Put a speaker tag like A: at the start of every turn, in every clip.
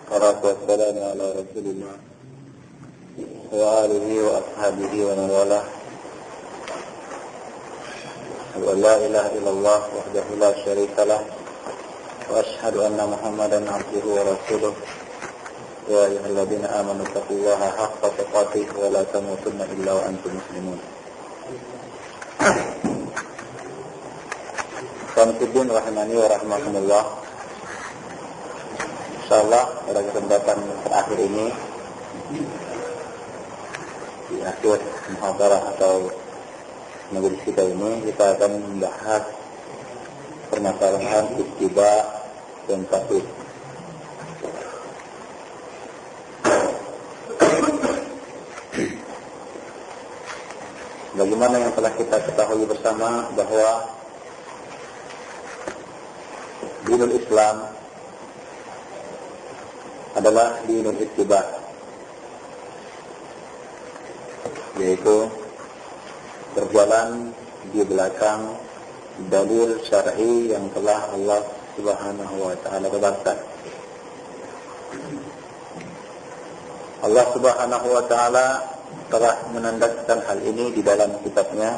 A: والصلاة والسلام على رسول الله وآله وأصحابه ومن والاه. أشهد أن لا إله إلا الله وحده لا شريك له وأشهد أن محمدا عبده ورسوله. يا أيها الذين آمنوا اتقوا الله حق تقاته ولا تموتن إلا وأنتم مسلمون. Qanitin rahimani wa rahmatullah. Insyaallah pada kesempatan terakhir ini di akhir muhadarah atau majelis kita ini kita akan membahas permasalahan ittiba dan taklid. Bagaimana yang telah kita ketahui bersama bahwa dinul Islam adalah dinul ittiba, yaitu berjalan di belakang dalil syar'i yang telah Allah Subhanahu wa taala tetapkan. Allah Subhanahu wa taala telah menandakan hal ini di dalam kitabnya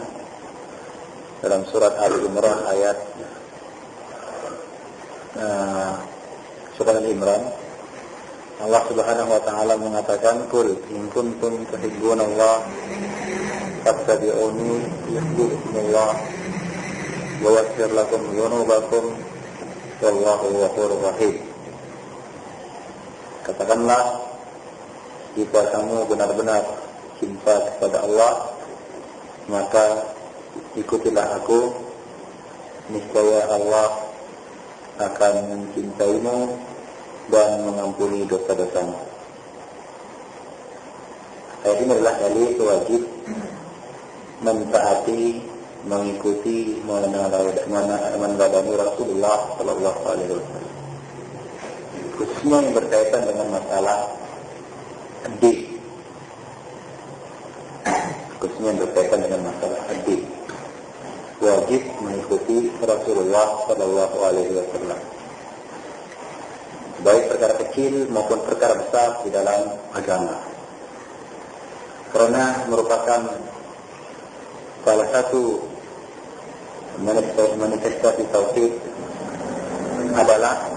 A: dalam surat Ali Imran ayat surat Al-Imran. Allah Subhanahu wa taala mengatakan, "Qul in kuntum tuhibbunallah fattabi'uni yuhibbukumullah wa yaghfir lakum dzunubakum wallahu ghafurur rahim." Katakanlah, jika kamu benar-benar cinta kepada Allah, maka ikutilah aku, niscaya Allah akan mencintaimu dan mengampuni dosa-dosamu. Ayat ini adalah dalil wajib mentaati, mengikuti, meneladani Rasulullah Sallallahu Alaihi Wasallam. Khususnya yang berkaitan dengan masalah hadis. Khususnya yang berkaitan dengan masalah hadis. Wajib mengikuti Rasulullah Sallallahu Alaihi Wasallam, baik perkara kecil maupun perkara besar di dalam agama, karena merupakan salah satu manifestasi tauhid adalah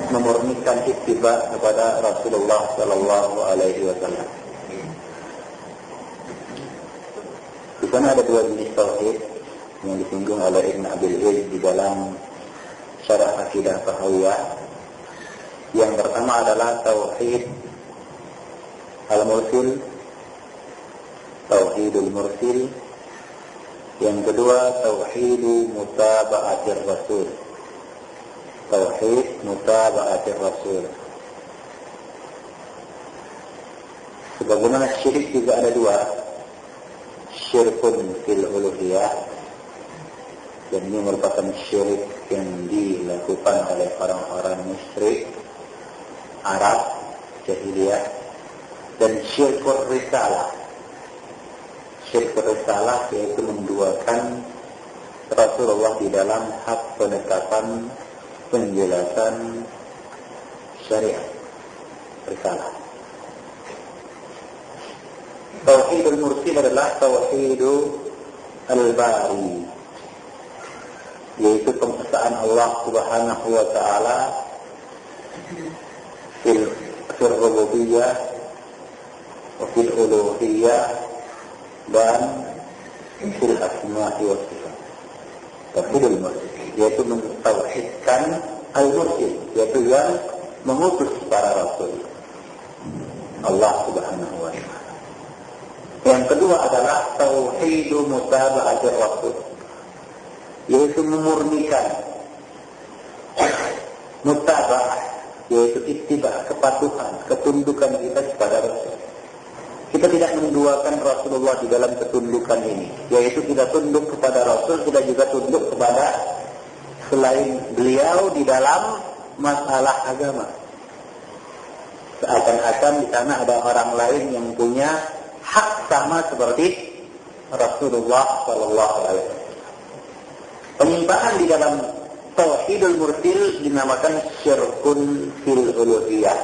A: memurnikan ittiba kepada Rasulullah Sallallahu Alaihi Wasallam. Di sana ada dua jenis tauhid yang disinggung oleh Ibn Abil Iz di dalam Syarah Aqidah Tahawiyah. Yang pertama adalah tauhid al-mursil, tauhidul mursil. Yang kedua tauhidu mutaba'atir rasul, tauhid mutaba'atir rasul. Sebagaimana syirik juga ada dua, syirkun fil uluhiyah, dan ini merupakan syirik yang dilakukan oleh orang-orang musyrik Arab jahiliyah, dan syirkur risalah. Syirkur risalah yaitu menduakan Rasulullah di dalam hak penetapan penjelasan syariat risalah. Tauhidul mursil adalah tauhidul al-bari, yaitu pengesaan Allah Subhanahu wa taala fil rububiyyah wa fil uluhiyyah dan fil asma'i wa sifat. Tauhidul mursil yaitu mentauhidkan al-mursil, yaitu yang mengutus para rasul Allah Subhanahu wa taala. Yang kedua adalah tauhidu mutaba'atir rasul, yaitu memurnikan mutaba'ah, yaitu ittiba, kepatuhan, ketundukan kita kepada Rasul. Kita tidak menduakan Rasulullah di dalam ketundukan ini, yaitu kita tunduk kepada Rasul, kita juga tunduk kepada selain beliau di dalam masalah agama. Seakan-akan di sana ada orang lain yang punya hak sama seperti Rasulullah Sallallahu Alaihi Wasallam. Penyimpanan di dalam tauhidul mursil dinamakan syirkun fil uluhiyah.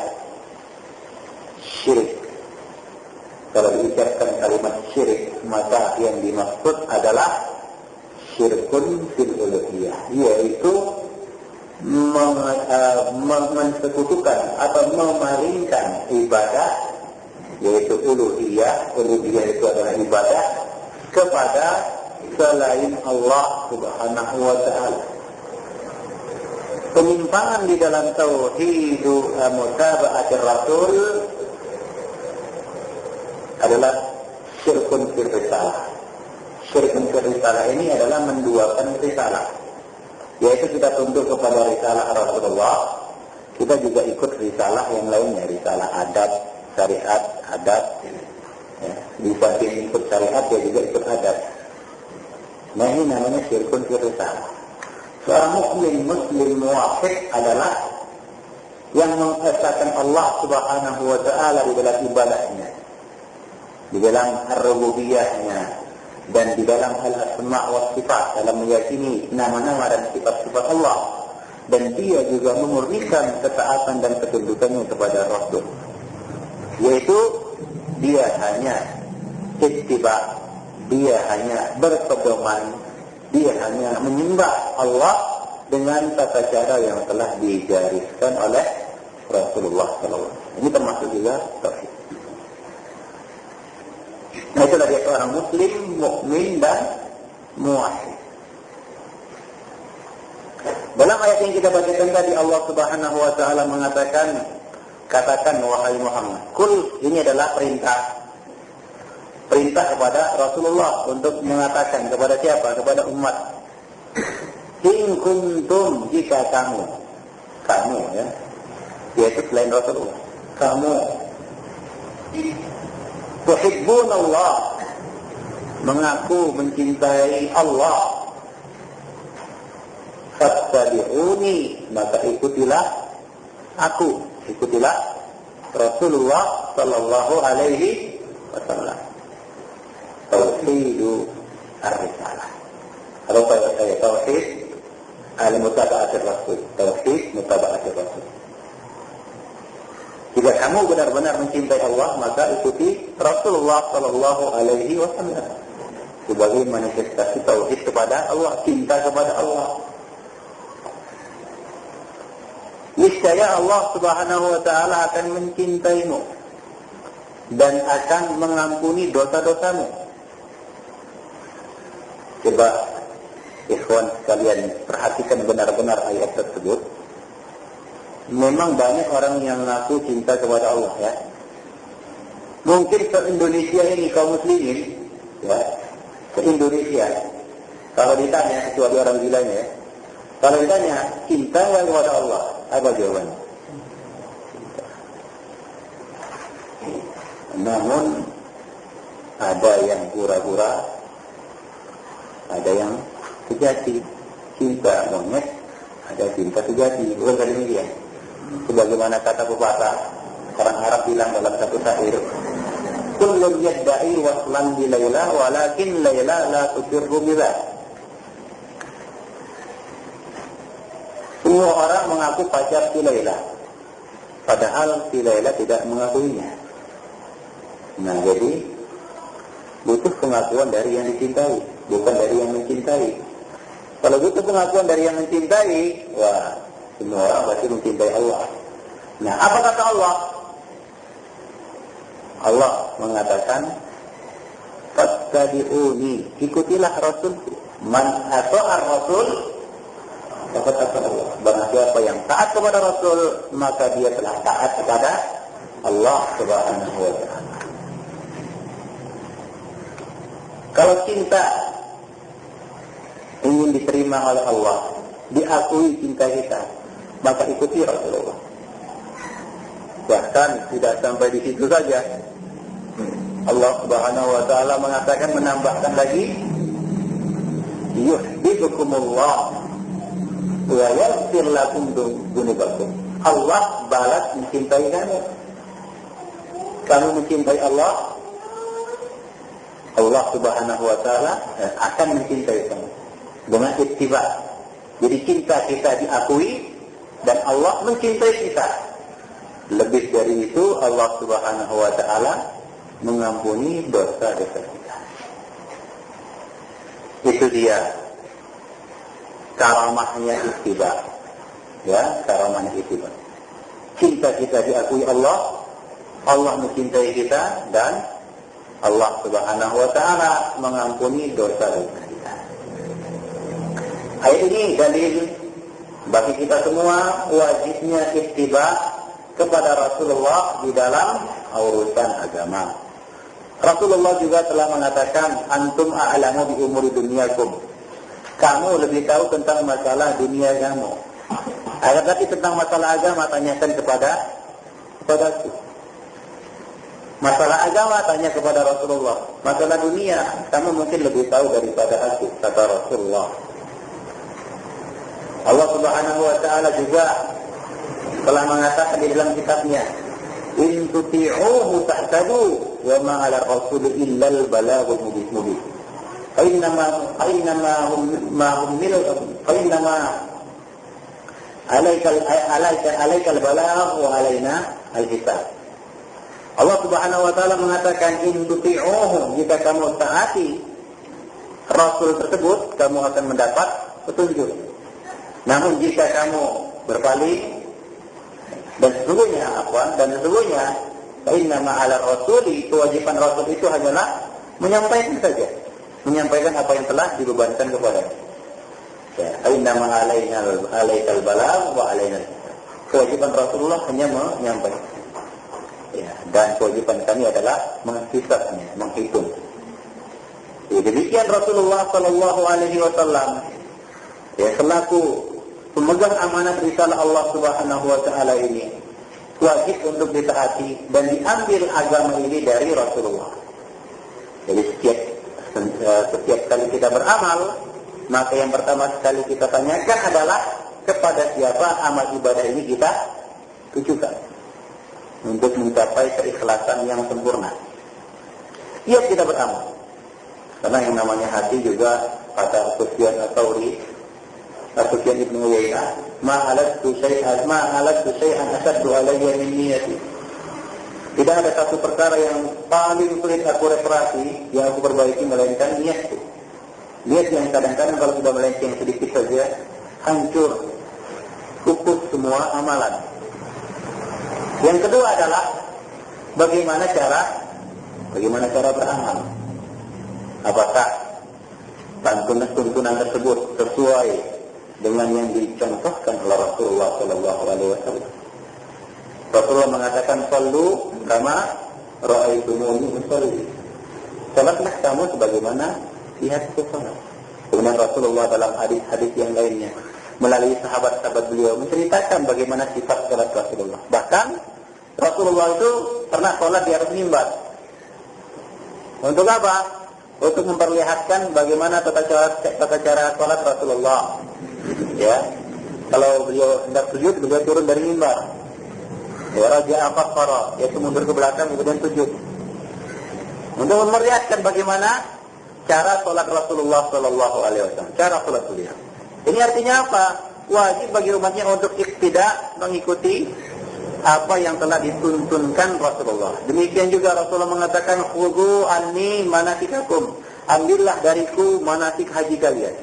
A: Syirik. Kalau diucapkan kalimat syirik, maka yang dimaksud adalah syirkun fil uluhiyah, yaitu mensekutukan atau memalingkan ibadah, yaitu uluhiyah. Uluhiyah itu adalah ibadah kepada selain Allah Subhanahu wa ta'ala. Penyimpangan di dalam tauhidu mutaba'atir rasul adalah syirkun fil risalah. Syirkun fil risalah ini adalah menduakan risalah, yaitu kita tunduk kepada risalah Rasulullah, kita juga ikut risalah yang lainnya, risalah adab, syariat, adab, ya. Di samping ikut syariat, dia juga ikut adab. Nah, ini namanya syirkun fil risalah. Seorang muslim muwahhid adalah yang mengesahkan Allah Subhanahu wa ta'ala di dalam ibadahnya, di dalam ar-rububiyahnya, dan di dalam al-asma' wa sifat, dalam meyakini nama-nama dan sifat-sifat Allah. Dan dia juga memurnikan ketaatan dan ketundukannya kepada Rasul, yaitu dia hanya ittiba, dia hanya berpedoman, dia hanya menyembah Allah dengan tata cara yang telah digariskan oleh Rasulullah SAW. Ini termasuk juga tauhid. Nah, itulah dia seorang muslim, mukmin dan muwahhid. Dalam ayat yang kita bacakan tadi, Allah Subhanahu wa ta'ala mengatakan, katakan wahai Muhammad, kul, ini adalah perintah kepada Rasulullah untuk mengatakan kepada siapa? Kepada umat. In kuntum, jika kamu ya, yaitu selain Rasulullah, kamu tuhibbun Allah, mengaku mencintai Allah, fattabi'uni, maka ikutilah aku, ikutilah Rasulullah sallallahu alaihi wasallam. Tauhidu ar-risalah, atau tauhid al-mutaba'atir rasul, tauhid mutaba'atir rasul. Jika kamu benar-benar mencintai Allah, maka ikuti Rasulullah sallallahu alaihi wasallam sebagai manifestasi tauhid kepada Allah, cinta kepada Allah. Niscaya Allah Subhanahu wa ta'ala akan mencintaimu dan akan mengampuni dosa-dosamu. Coba ikhwan sekalian perhatikan benar-benar ayat tersebut. Memang banyak orang yang mengaku cinta kepada Allah, ya. Mungkin se-Indonesia ini kaum muslimin, ya, se-Indonesia, kalau ditanya, kecuali orang gilanya, ya, kalau ditanya cinta kepada Allah, apa jawabannya? Namun ada yang pura-pura, ada yang sejati. Cinta monyet, ada cinta sejati. Bukan kali ini ya. Sebagaimana kata pepatah orang Arab bilang dalam satu syair, kullun yadda'i waslan bi Laila, walakin Laila la tusirru biha. Semua orang mengaku pacar si Laila, padahal si Laila tidak mengakuinya. Nah, jadi butuh pengakuan dari yang dicintai, bukan dari yang mencintai. Kalau butuh pengakuan dari yang mencintai, wah, semua orang pasti mencintai Allah. Nah, apa kata Allah? Allah mengatakan, fattabi'uni, ikutilah Rasulku. Man ata'ar Rasul, dapat Allah. Barang siapa yang taat kepada Rasul, maka dia telah taat kepada Allah Subhanahu wa ta'ala. Kalau cinta ingin diterima oleh Allah, diakui cinta kita, maka ikuti Rasulullah. Bahkan tidak sampai di situ saja. Allah Subhanahu wa ta'ala mengatakan, menambahkan lagi, yuhibbukumullah wa yaghfir lakum dzunubakum. Allah balas mencintai kamu. Kamu mencintai Allah, Allah Subhanahu wa ta'ala akan mencintai kamu dengan ittiba, Jadi cinta kita diakui dan Allah mencintai kita. Lebih dari itu, Allah Subhanahu wa taala mengampuni dosa-dosa kita. Itu dia karamahnya ittiba. Ya, karamahnya ittiba. Cinta kita diakui Allah, Allah mencintai kita, dan Allah Subhanahu wa taala mengampuni dosa-dosa kita. Ayat ini dalil bagi kita semua wajibnya ittiba kepada Rasulullah di dalam urusan agama. Rasulullah juga telah mengatakan, antum a'lamu bi umuri dunyakum. Kamu lebih tahu tentang masalah dunia kamu. Agar tapi tentang masalah agama tanyakan kepadaku. Masalah agama tanya kepada Rasulullah. Masalah dunia kamu mungkin lebih tahu daripada aku, kata Rasulullah. Allah Subhanahu wa taala juga telah mengatakan di dalam kitabnya, in tuti'uhu tahtadu wa ma 'ala ar-rasul illa al-balaghul mubin. Fa innama alaika al-balagh wa alaina al-hisab. Allah Subhanahu wa taala mengatakan, in tuti'uhu, jika kamu taati Rasul tersebut, kamu akan mendapat petunjuk. Namun jika kamu berpaling, dan sesungguhnya fa inna ma'ala rasuli, kewajiban Rasul itu hanyalah menyampaikan saja, menyampaikan apa yang telah dibebankan kepadanya. Ya, fa inna alaikal balagh wa alaina. Kewajiban Rasulullah hanya menyampaikan. Ya, dan kewajiban kami adalah menghisabnya, menghitung. Ya, demikian Rasulullah sallallahu alaihi wasallam, ya, selaku pemegang amanat risalah Allah Subhanahu wa taala ini, wajib untuk ditaati dan diambil agama ini dari Rasulullah. Jadi setiap kali kita beramal, maka yang pertama sekali kita tanyakan adalah kepada siapa amal ibadah ini kita tujukan untuk mencapai keikhlasan yang sempurna. Tiap kita beramal, karena yang namanya hati juga, kata Sufyan Ats-Tsauri, Sufyan ibn Uyainah, ma'aladtu syai'an asaddu alayya min niyati. Tidak ada satu perkara yang paling sulit aku reparasi, yang aku perbaiki, melainkan niatku. Niat yang kadang-kadang kalau sudah melenceng sedikit saja, hancur, pupus semua amalan. Yang kedua adalah bagaimana cara beramal. Apakah tuntunan tersebut sesuai dengan yang dicontohkan oleh Rasulullah sallallahu alaihi wasallam. Rasulullah mengatakan, "Shallu kama ra'aitumuni usolli." Salatlah kamu sebagaimana lihat salat. Kemudian Rasulullah dalam hadis-hadis yang lainnya melalui sahabat-sahabat beliau menceritakan bagaimana sifat salat Rasulullah. Bahkan Rasulullah itu pernah salat di atas mimbar. Untuk apa? Untuk memperlihatkan bagaimana tata cara salat Rasulullah. Ya, kalau beliau hendak sujud, beliau turun dari mimbar. Ya, raja'a faqara, yaitu mundur ke belakang kemudian sujud. Untuk memperlihatkan bagaimana cara salat Rasulullah sallallahu alaihi wasallam, cara salat beliau. Ini artinya apa? Wajib bagi umatnya untuk iqtida, mengikuti apa yang telah dituntunkan Rasulullah. Demikian juga Rasulullah mengatakan, khudhu anni manasikakum, ambillah dariku manasik haji kalian.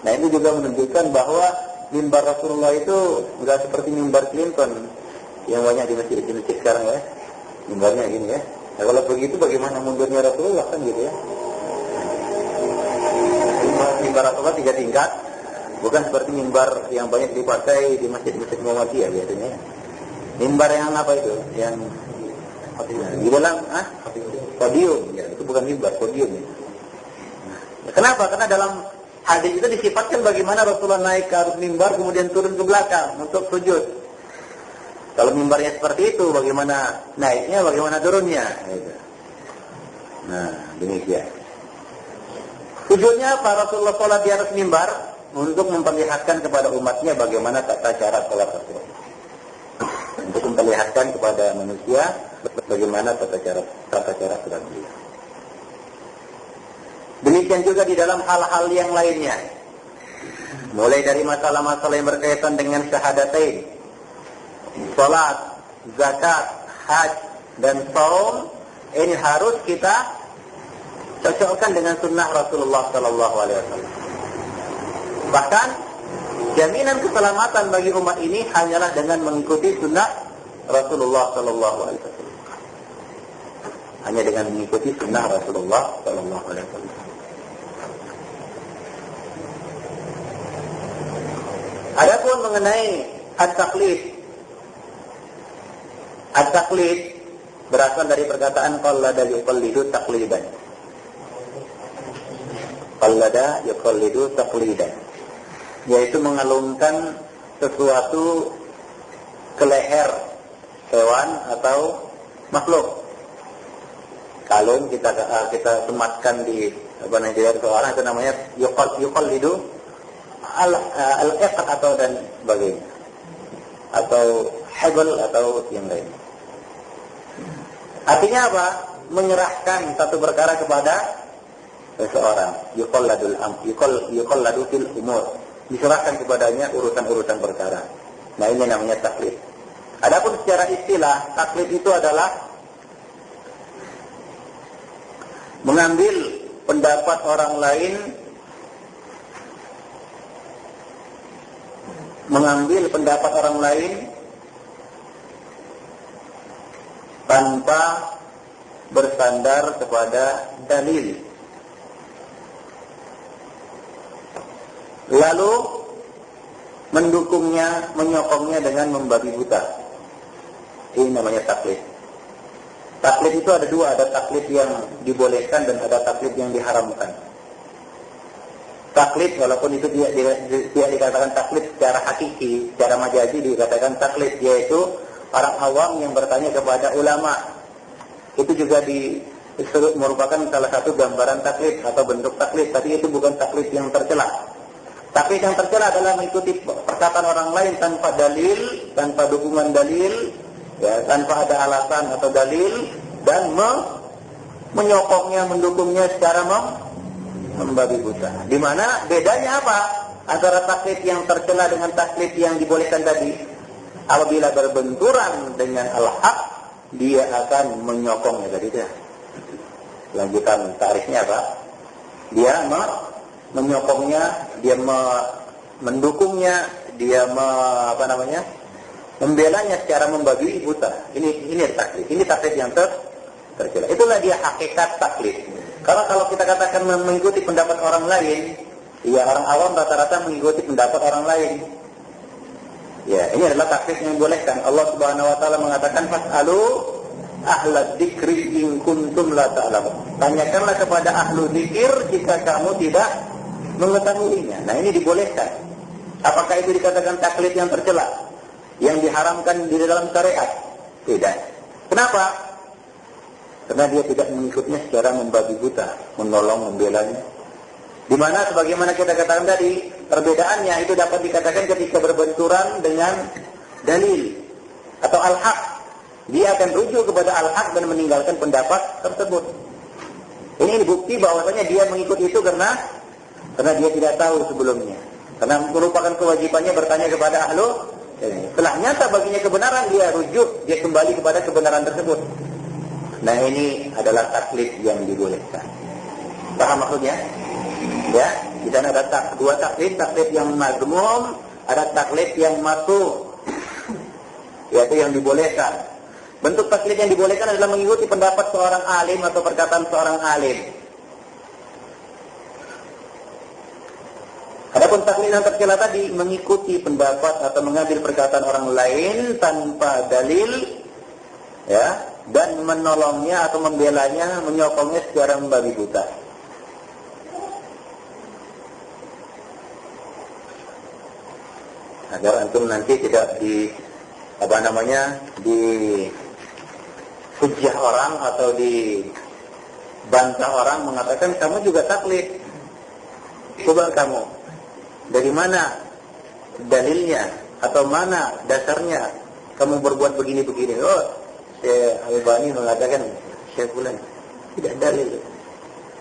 A: Nah, ini juga menunjukkan bahwa mimbar Rasulullah itu enggak seperti mimbar Clinton yang banyak di masjid sekarang ya. Mimbarnya gini ya. Nah, kalau begitu bagaimana mundurnya Rasulullah, kan gitu ya. Mimbar Rasulullah 3 tingkat, bukan seperti mimbar yang banyak dipakai di masjid-masjid Muhammadiyah biasanya. Mimbar yang apa itu? Yang di dalam podium, ya, itu bukan mimbar, podium ya. Nah, kenapa? Karena dalam hadis itu disifatkan bagaimana Rasulullah naik ke atas mimbar kemudian turun ke belakang untuk sujud. Kalau mimbarnya seperti itu, bagaimana naiknya, bagaimana turunnya? Nah, demikian. Tujuannya apa Rasulullah sholat di atas mimbar? Untuk memperlihatkan kepada umatnya bagaimana tata cara sholat Rasulullah. Untuk memperlihatkan kepada manusia bagaimana tata cara sholat beliau. Demikian juga di dalam hal-hal yang lainnya. mulai dari masalah-masalah yang berkaitan dengan syahadatain, salat, zakat, haji, dan saum, ini harus kita cocokkan dengan sunnah Rasulullah Sallallahu Alaihi Wasallam. Bahkan jaminan keselamatan bagi umat ini hanyalah dengan mengikuti sunnah Rasulullah Sallallahu Alaihi Wasallam. Hanya dengan mengikuti sunnah Rasulullah Sallallahu Alaihi Wasallam. Adapun mengenai at-taqlid, at-taqlid berasal dari perkataan qallada yuqallidu taqlidan. Qallada yuqallidu taqlidan, yaitu mengalungkan sesuatu ke leher hewan atau makhluk. Kalung kita sematkan di leher seorang, itu namanya yuqallidu al-iqat atau dan sebagainya, atau habl atau yang lain. Artinya apa? Menyerahkan satu perkara kepada seseorang. Yuqalladu fil umur, diserahkan kepadanya urusan-urusan perkara. Nah, ini namanya taklid. Adapun secara istilah, taklid itu adalah mengambil pendapat orang lain, tanpa bersandar kepada dalil, lalu mendukungnya, menyokongnya dengan membabi buta. Ini namanya taklid. Taklid itu ada dua, ada taklid yang dibolehkan dan ada taklid yang diharamkan. Taklid, walaupun itu tidak dikatakan taklid secara hakiki, secara majazi dikatakan taklid, yaitu orang awam yang bertanya kepada ulama. Itu juga merupakan salah satu gambaran taklid atau bentuk taklid, tapi itu bukan taklid yang tercela. Taklid yang tercela adalah mengikuti perkataan orang lain tanpa dalil, tanpa dukungan dalil, ya, tanpa ada alasan atau dalil, dan menyokongnya, mendukungnya secara membabi buta. Di mana bedanya apa antara taklid yang tercela dengan taklid yang dibolehkan tadi? Apabila berbenturan dengan al-haq, dia akan menyokongnya. Tadi itu lanjutan tarifnya apa? Dia menyokongnya, dia mendukungnya, dia membelanya secara membabi buta. Ini taklid. Ini taklid yang tercela. Itulah dia hakikat taklid. Karena kalau kita katakan mengikuti pendapat orang lain, ya orang awam rata-rata mengikuti pendapat orang lain. Ya, ini adalah taklid yang dibolehkan. Allah Subhanahu wa taala mengatakan fas'alu ahla dzikri in kuntum la ta'lamun. Tanyakanlah kepada ahlu dzikir jika kamu tidak mengetahuinya. Nah, ini dibolehkan. Apakah itu dikatakan taklid yang tercela, yang diharamkan di dalam syariat? Tidak. Kenapa? Karena dia tidak mengikutnya secara membabi buta, menolong, membelanya. Di mana sebagaimana kita katakan tadi, perbedaannya itu dapat dikatakan ketika berbenturan dengan dalil atau al-haq. Dia akan rujuk kepada al-haq dan meninggalkan pendapat tersebut. Ini bukti bahwasanya dia mengikut itu karena dia tidak tahu sebelumnya. Karena merupakan kewajibannya bertanya kepada ahlu. Setelah nyata baginya kebenaran, dia rujuk, dia kembali kepada kebenaran tersebut. Nah, ini adalah taklid yang dibolehkan. Paham maksudnya? Ya, di sana ada dua taklid yang mazmum, ada taklid yang makruh, yaitu yang dibolehkan. Bentuk taklid yang dibolehkan adalah mengikuti pendapat seorang alim atau perkataan seorang alim. Adapun taklid yang tercela tadi, mengikuti pendapat atau mengambil perkataan orang lain tanpa dalil, ya, dan menolongnya atau membelanya, menyokongnya secara membabi buta. Agar antum nanti tidak dihujah orang atau dibantah orang mengatakan kamu juga taklid. Coba kamu, dari mana dalilnya atau mana dasarnya kamu berbuat begini-begini? Oh, Syekh Al-Albani mengatakan Syekh Fulan, tidak dalil.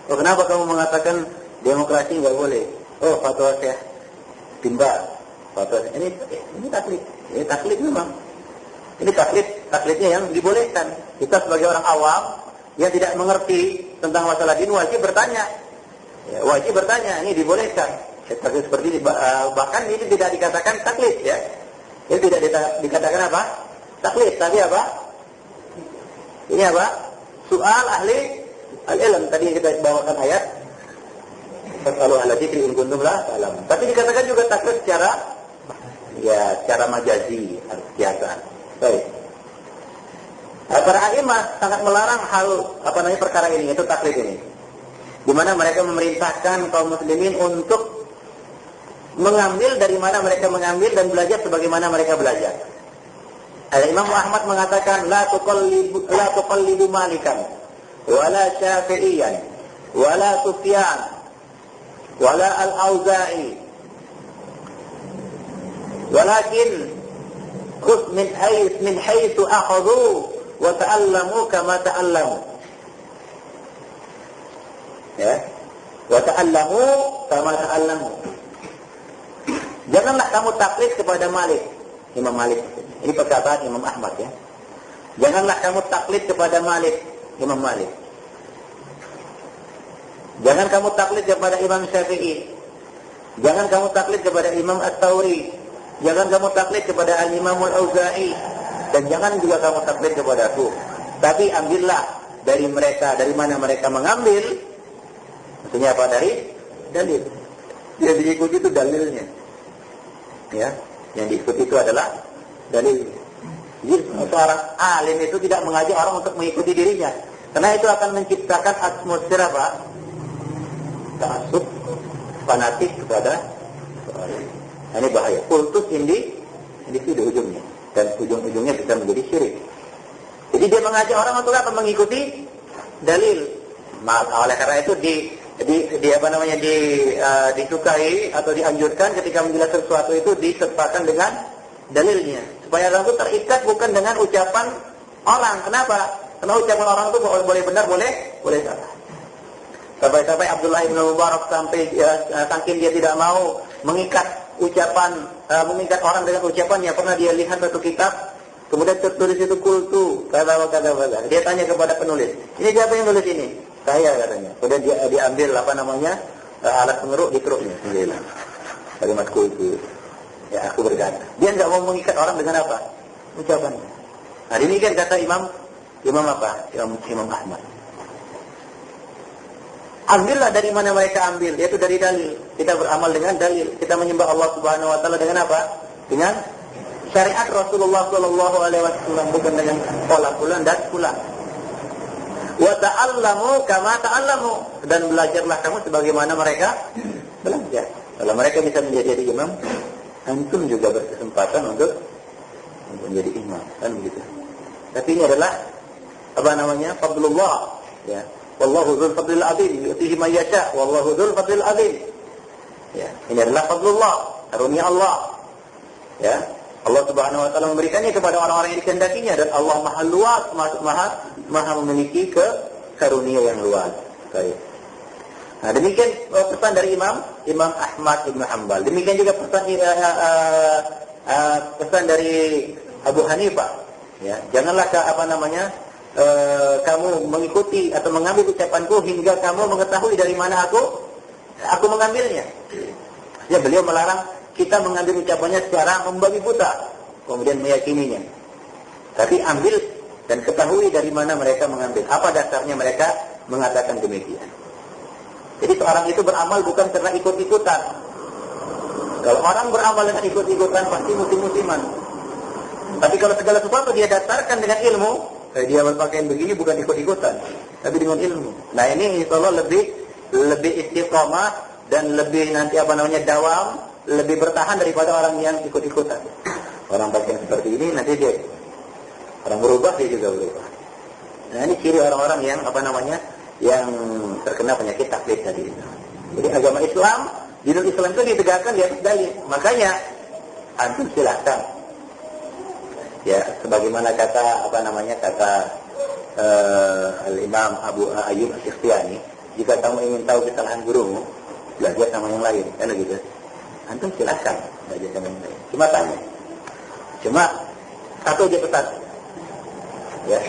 A: Oh, kenapa kamu mengatakan demokrasi nggak boleh? Oh, fatwa Syekh timbal. Ini taklid. Ini taklid memang. Ini taklidnya yang dibolehkan. Kita sebagai orang awam yang tidak mengerti tentang masalah din wajib bertanya. Ya, wajib bertanya, ini dibolehkan. Seperti ini, bahkan ini tidak dikatakan taklid ya. Ini tidak dikatakan apa? Taklid, tapi apa? Ini apa? Soal ahli al-ilm. Tadi kita bawakan ayat. Fasalu ahla dzikri in kuntum la ta'lamun. Tapi dikatakan juga taklid secara majazi, kiasan. Baik. Para a'imah sangat melarang hal perkara ini, yaitu taklid ini. Di mana mereka memerintahkan kaum muslimin untuk mengambil dari mana mereka mengambil dan belajar sebagaimana mereka belajar. Imam Ahmad mengatakan la tuqallidu Malikan wala Syafi'iyan wala Sufyan wala Al-Auza'i walakin khudh min haitsu akhadhu wa ta'allamu kama ta'allamu. Ya. Wa ta'allamu kama ta'allamu. Janganlah kamu taklid kepada Malik, Imam Malik. Ini perkataan Imam Ahmad ya. Janganlah kamu taklid kepada Malik, Imam Malik. Jangan kamu taklid kepada Imam Syafi'i. Jangan kamu taklid kepada Imam At-Tawri. Jangan kamu taklid kepada Al-Imam Al-Auza'i. Dan jangan juga kamu taklid kepada aku. Tapi ambillah dari mereka, dari mana mereka mengambil. Maksudnya apa? Dari dalil. Yang diikuti itu dalilnya. Ya, yang diikuti itu adalah dalil. Jadi seorang alim itu tidak mengajak orang untuk mengikuti dirinya, karena itu akan menciptakan atmosfer apa? Ta'assub, fanatik kepada seorang. Ini bahaya. Kultus individu ujungnya, dan ujung-ujungnya bisa menjadi syirik. Jadi dia mengajak orang untuk apa? Mengikuti dalil. Oleh karena itu disukai atau dianjurkan ketika menjelaskan sesuatu itu disertakan dengan dalilnya, supaya orang itu terikat bukan dengan ucapan orang. Kenapa? Karena ucapan orang itu boleh benar, boleh salah. Sampai Abdullah bin Mubarak saking dia tidak mau mengikat orang dengan ucapannya. Pernah dia lihat satu kitab, kemudian tertulis itu kultu kata. Dia tanya kepada penulis, ini siapa yang nulis ini? Saya, katanya. Kemudian dia diambil alat pengeruk, dikeruknya sendiri. Kalimat kultu. Ya, aku berkata. Dia tidak mau mengikat orang dengan apa? Ucapannya. Nah, ini kan kata Imam Ahmad. Ambillah dari mana mereka ambil, yaitu dari dalil. Kita beramal dengan dalil. Kita menyembah Allah Subhanahu wa taala dengan apa? Dengan syariat Rasulullah sallallahu alaihi wasallam, bukan dengan qala fulan dan fulan. Wa ta'allamu kama ta'allamu, dan belajarlah kamu sebagaimana mereka belajar. Kalau mereka bisa menjadi imam, antum juga berkesempatan untuk menjadi imam, kan begitu. Tapi ini adalah fadlullah, ya. Wallahu dzul fadlil adzim, yu'tihi man yasha, wallahu dzul fadlil adzim. Ya, ini adalah fadlullah, karunia Allah. Ya. Allah Subhanahu wa taala memberikannya kepada orang-orang yang dikehendakinya, dan Allah Maha luas, maha memiliki karunia yang luas. Baik. Nah, demikian pesan dari Imam Ahmad bin Hanbal. Demikian juga pesan dari Abu Hanifah. Ya, janganlah kamu mengikuti atau mengambil ucapanku hingga kamu mengetahui dari mana aku mengambilnya. Ya, beliau melarang kita mengambil ucapannya secara membabi buta, kemudian meyakininya. Tapi ambil dan ketahui dari mana mereka mengambil. Apa dasarnya mereka mengatakan demikian. Jadi seorang itu beramal bukan karena ikut-ikutan. Kalau orang beramal dengan ikut-ikutan pasti musim-musiman. Tapi kalau segala sesuatu dia dasarkan dengan ilmu, dia berpakaian begini bukan ikut-ikutan, tapi dengan ilmu. Nah, ini insyaallah lebih istiqamah dan lebih dawam, lebih bertahan daripada orang yang ikut-ikutan. Orang pakaian seperti ini nanti dia orang berubah, dia juga berubah. Nah, ini ciri orang-orang yang yang terkena penyakit taklid tadi. Jadi agama Islam, dinul Islam itu ditegakkan di atas dalil. Makanya antum silakan. Ya, sebagaimana kata Al-Imam Abu Ayyub As-Sikhtiyani, jika kamu ingin tahu kesalahan gurumu, belajar sama yang lain, kan gitu. Antum silakan belajar dengan baik. Cuma tanya. Cuma satu aja pesan. Ya.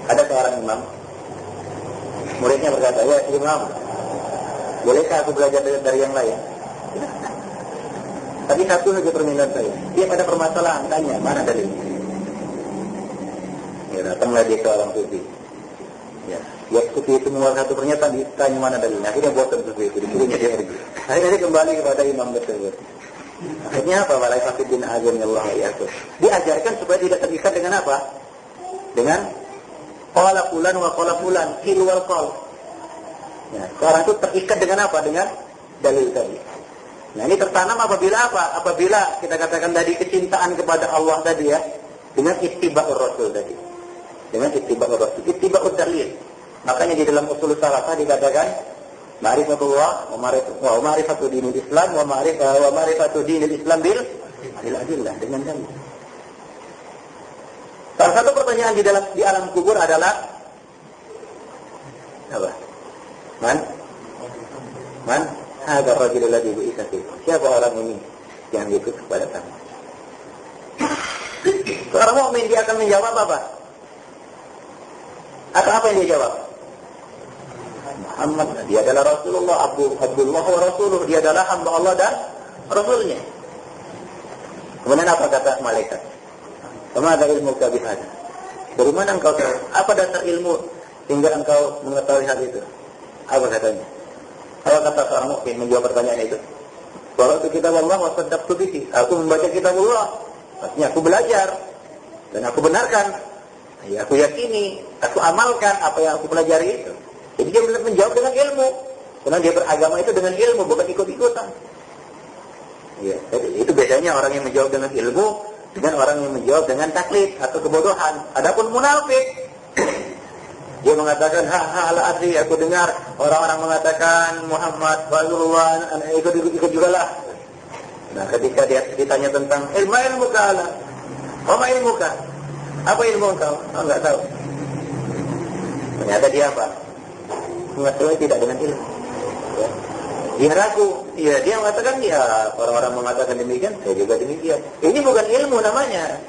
A: Ada seorang imam, muridnya berkata, ya imam, bolehkah aku belajar dari yang lain? Tapi satu saja permintaan saya. Dia pada permasalahan tanya, mana dalilnya? Ya, datanglah dia ke orang sufi. Ya, buat sufi itu mengeluarkan satu pernyataan, ditanya mana dalilnya. Akhirnya bosan sufi itu, disuruhnya dia pergi. Akhirnya dia kembali kepada imam tersebut. Akhirnya apa? Walai fakidin azan Allah ya. Diajarkan supaya tidak terikat dengan apa? Dengan qala fulan wa qala fulan, qil wal qal. Ya, seorang itu terikat dengan apa? Dengan dalil tadi. Nah, ini tertanam apabila apa? Apabila kita katakan tadi kecintaan kepada Allah tadi ya, dengan ittiba'ur rasul tadi. Dengan ittiba'ur rasul, ittiba'ud dalil. Makanya di dalam usul salafah dikatakan ma'rifatullah wa ma'rifatu dinil Islam wa ma'rifatu dinil Islam bil adillah, dengan dalil. Salah satu pertanyaan di alam kubur adalah apa? Man? Ada rajul ladzi bu'itsa fikum. Siapa orang ini yang diutus kepada kamu? Seorang mukmin dia akan menjawab apa? Atau apa yang dia jawab? Muhammad, dia adalah Rasulullah, Abdullah wa Rasuluh, dia adalah hamba Allah dan Rasulnya. Kemudian apa kata malaikat? Sama ada ilmu kabihada. Dari mana engkau tahu? Apa dasar ilmu hingga engkau mengetahui hal itu? Apa katanya? Kalau kata seorang mukmin menjawab pertanyaan itu, kalau itu kitab Allah wa saddaqtu bihi, aku membaca kitab Allah, artinya aku belajar dan aku benarkan, ya aku yakini, aku amalkan apa yang aku pelajari itu. Jadi dia menjawab dengan ilmu, karena dia beragama itu dengan ilmu, bukan ikut-ikutan. Ya, jadi itu bedanya orang yang menjawab dengan ilmu dengan orang yang menjawab dengan taklid atau kebodohan. Adapun munafik, dia mengatakan, la adri, aku dengar orang-orang mengatakan Muhammad Rasulullah, ikut juga lah. Nah, ketika dia ditanya tentang ilmu kala, apa ilmu kah? Apa ilmu engkau? Oh, enggak tahu. Ternyata dia apa? Mengetahui tidak dengan ilmu. Ya. Dia ragu. Ya, dia mengatakan, ya orang-orang mengatakan demikian, saya juga demikian. Ini bukan ilmu namanya.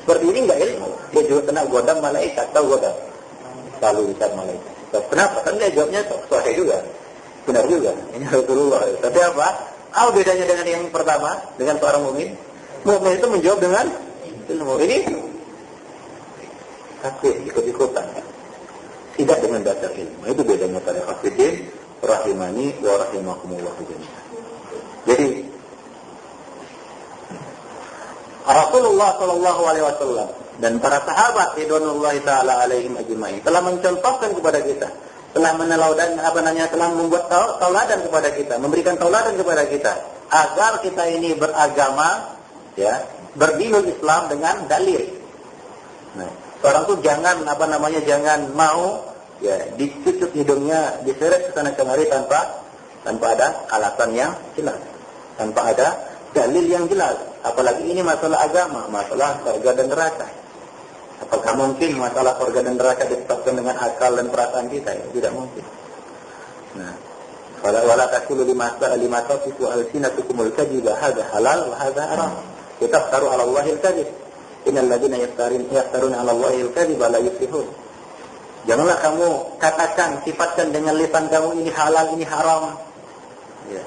A: Seperti ini enggak ilmu. Dia juga kena godam malaikat, tahu godam. Lalu bisa malaikat. Kenapa? Kan dia jawabnya sahih juga. Benar juga. Ini Rasulullah. Tapi apa? Apa bedanya dengan yang pertama? Dengan seorang mukmin? Mukmin itu menjawab dengan ilmu. Ini takdir, ikut-ikutan. Tidak dengan dasar ilmu. Itu bedanya pada hafidin, rahimani, wa rahimakumullah. Jadi Rasulullah SAW dan para sahabat ridwanullahi taala alaihim ajmain telah mencontohkan kepada kita, telah telah membuat tauladan kepada kita, memberikan tauladan kepada kita agar kita ini beragama, ya, berdinul Islam dengan dalil. Nah, orang tuh jangan jangan mau ya dicucuk hidungnya, diseret ke sana kemari tanpa ada alasan yang jelas, tanpa ada dalil yang jelas. Apalagi ini masalah agama, masalah surga dan neraka. Apakah mungkin masalah surga dan neraka ditetapkan dengan akal dan perasaan kita? Ya, tidak mungkin. Nah, wala taqulu lima tasifu alsinatukumul kadhiba hadza halal wa hadza haram. Taftaru 'ala Allahil kadhib. Innal ladzina yaftaruna 'ala Allahil kadhiba la yuflihun. Janganlah kamu katakan, sifatkan dengan lisan kamu ini halal, ini haram. Ya.